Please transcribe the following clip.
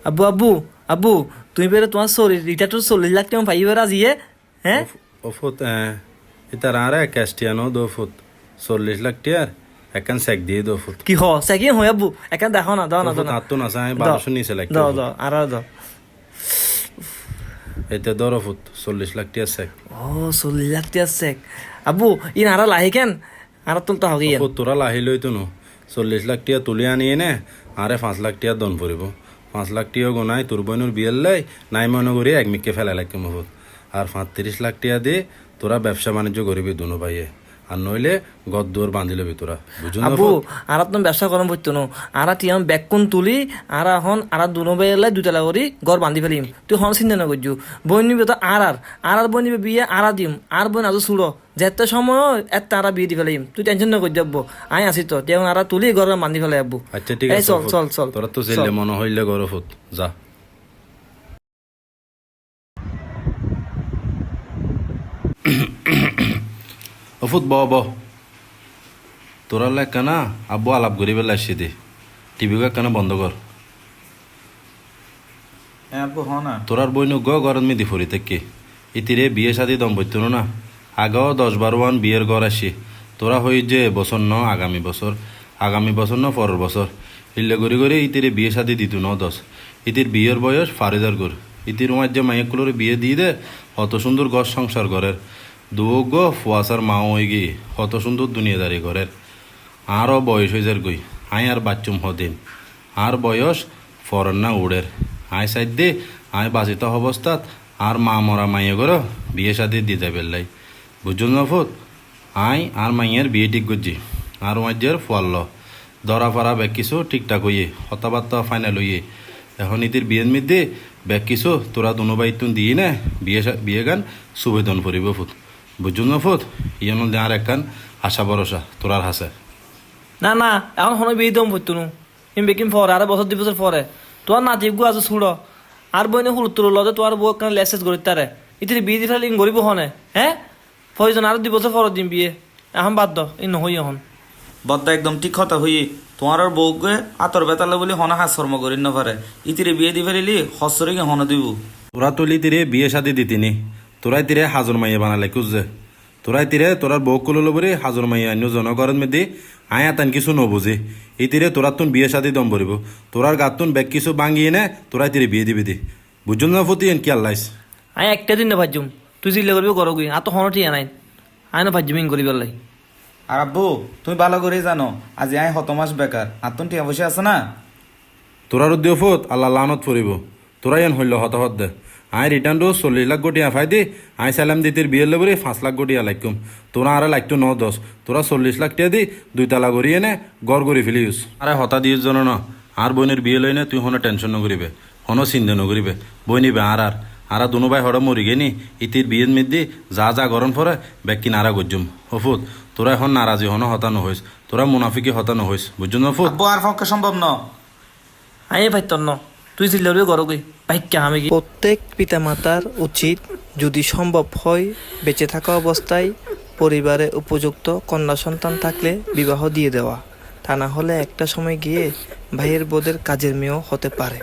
আব্বু আব্বু আব্বু তুমি বেরো তোমার শরীর এটা তো 40 লাখ টাকা পাইবে রাজিয়ে হ্যাঁ অফুত ইতার আরে ক্যাস্টিয়ানো 2 ফুট 40 লাখ টিয়ার একখান সেক দিয়ে 2 ফুট কি হ সেকেন্ড হয় আব্বু এখান দেখো না দাও না দাও না আত্ম না চাই 1200 নিচে লাগতো দাও দাও আর দাও এতে 12 ফুট 40 লাখ টিয়ার সেক ও 40 লাখ টাকা সেক আব্বু ইন আর লাহি কেন আর তুলতে হবে ইয়ে অফুত তোরা লাহি লইতো নো 40 লাখ টিয়া তুলি আনিয়ে নে আরে 5 লাখ টিয়া দন পড়িব 5 লাখ টিয়া গোনাই তোর বোনের বিয়ের লাই নাই মনে করি এক মিকে ফেলা লাগবে মহৎ আর 35 লাখ টিয়া দিয়ে তোরা ব্যবসা বাণিজ্য করবি দুনো ভাইয়ে আর নইলে গদ্দুয়ার বাঁধি লবি তোরা বুঝুন আব্বু আর তুমি ব্যবসা করম পড়তো না আর তিয়াম ব্যাকুন তুলি আর এখন আর দুনো বেলা দুতলা করি ঘর বান্ধি ফেলিম তুই হন চিন্তা না করছু বই নিবি তো আর বই নিবি বিয়ে আর দিম আর বই আজ ছুড়ো যেতে সময় এত আর বিয়ে দি ফেলিম তুই টেনশন না করি যাবো আই আসি তো তেমন আর তুলি ঘর বান্ধি ফেলে আব্বু আচ্ছা ঠিক আছে চল চল চল তোরা তো চাইলে মনে হইলে গরফত যা অফুত ব তোরা লেখা না আব্বু আলাপ করি বেলা আসছি দে টিভি কেন বন্ধ কর হ্যাঁ আব্বু হ না তোরার বই নুগ ঘরত মিদি ফরি থেকে ইতিরে বিয়ে শাদি দম বইতো না আগেও 10-12 বিয়ের ঘর আসি তোরা হই যে বছর ন আগামী বছর ন পরের বছর ইল্লে গড়ি গড়ি ইতিরে বিয়ে শাদি দিত ন 10 ইতির বিয়ের বয়স ফারিদার গোর ইতির উমার যে মাইকুলোর বিয়ে দিয়ে দে অত সুন্দর ঘর সংসার ঘরের দুগ ফুয়াশার মা হয়ে গিয়ে কত সুন্দর দুনিয়াদারি ঘরের আরও বয়স হয়ে যার গই আই আর বাচ্চুম হদিন আর বয়স ফরেন না উড়ের আই সাইড দে আই বাঁচিত অবস্থাত আর মা মরা মাইয়ে গর বিয়ে শাদি দিতে পেলাই বুঝুন নফত আই আর মাইয়ের বিয়ে ঠিক করছি আর মাঝের ফল ধরা ফরা ব্যাগ কিছু ঠিকঠাক হইয়ে কথাবার্তা ফাইনাল হইয়ে এখন ইতির বিয়ের মধ্যে ব্যাগ কিছু তোরা দুনো বাইতুন দিয়ে না বিয়ে গান সুবেদন করিব ফুট বুঝুন নফত ইয়ন আর একখান আশা ভরসা তোরার হাসে না না এখন হনো বিয়ে দম পড়তো না ইম বেকিম পরে আর বছর 2 বছর পরে তোমার নাতি গু আছে ছুড়ো আর বইনে হুল তুলো লদে তোমার বউ কেন লেসেজ করি তারে ইতির বিয়ে দিলে ইং গরিব হনে হ্যাঁ প্রয়োজন আর 2 বছর পরে দিন বিয়ে এখন বাদ দাও ই নহই এখন বদ্দা একদম ঠিক কথা হই তোমার আর বউকে আতর বেতালে বলি হনা হাস শর্ম করি না পারে ইতিরে বিয়ে দি ফেলিলি হসরে কি হন দিব তোরা তুলি তীরে বিয়ে শাদি দিতিনি তোরাই তীরে হাজর মাইয়া বানালে কুজে তোরাই তীরে তোরার বউ কুলো বলে হাজর মাইয়া অন্য জনগণের মেদি আয়া তান কিছু নবুঝে এই তীরে তোরার তুন বিয়ে শাদি দম ভরিব তোরার গাতুন ব্যাগ কিছু বাঙ্গিয়ে নে তোরাই তীরে বিয়ে দিবি দি বুঝুন না ফতি কি আল্লাইস আই একটা দিন না ভাজুম তুই জিল্লে করবি করো গই আর তো হনো ঠিক নাই আই না ভাজুম ইং করি বেলাই আর আব্বু তুমি ভালো করে জানো আজি আই 7 মাস বেকার আর তুমি টিয়া বসে আছে না তোরার উদ্যোগত আল্লাহ লানত ফুরিব তোরাই এন হইল হতাহত দে আই রিটার্ন 40 লাখ গোটিয়া ফাই দি আই সালাম দিতির বিয়ের লেবরে 5 লাখ গোটিয়া লাইকুম তোরা আর লাগতো 9-10 তোরা 40 লাখ টিয়া দি 2 তালা গড়িয়ে নে গড় গড়ি ফেলিউস আরে হতা দিয়ে জন না আর বোনের বিয়ে লইনে তুই হনো টেনশন নকরিবে হনো চিন্তা নকরিবে বই নিবে আর দুনো ভাই হড় মরি গেনি ইতির বিয়ের মিদ্দি যা গরম পরে ব্যাকি নারা গজ্জুম হফুত তোরা এখন নারাজি হনো হতানো হইস তোরা মুনাফিকি হতানো হইস বুঝুন হফুত আব্বু আর পক্ষে সম্ভব ন আই ভাইতন ন তুই জিল্লে করবি করো গই ভাইকা আমি কি প্রত্যেক পিতামাতার উচিত যদি সম্ভব হয় বেঁচে থাকা অবস্থায় পরিবারে উপযুক্ত কন্যা সন্তান থাকলে বিবাহ দিয়ে দেওয়া তা না হলে একটা সময় গিয়ে ভাইয়ের বোদের কাজের মেয়েও হতে পারে।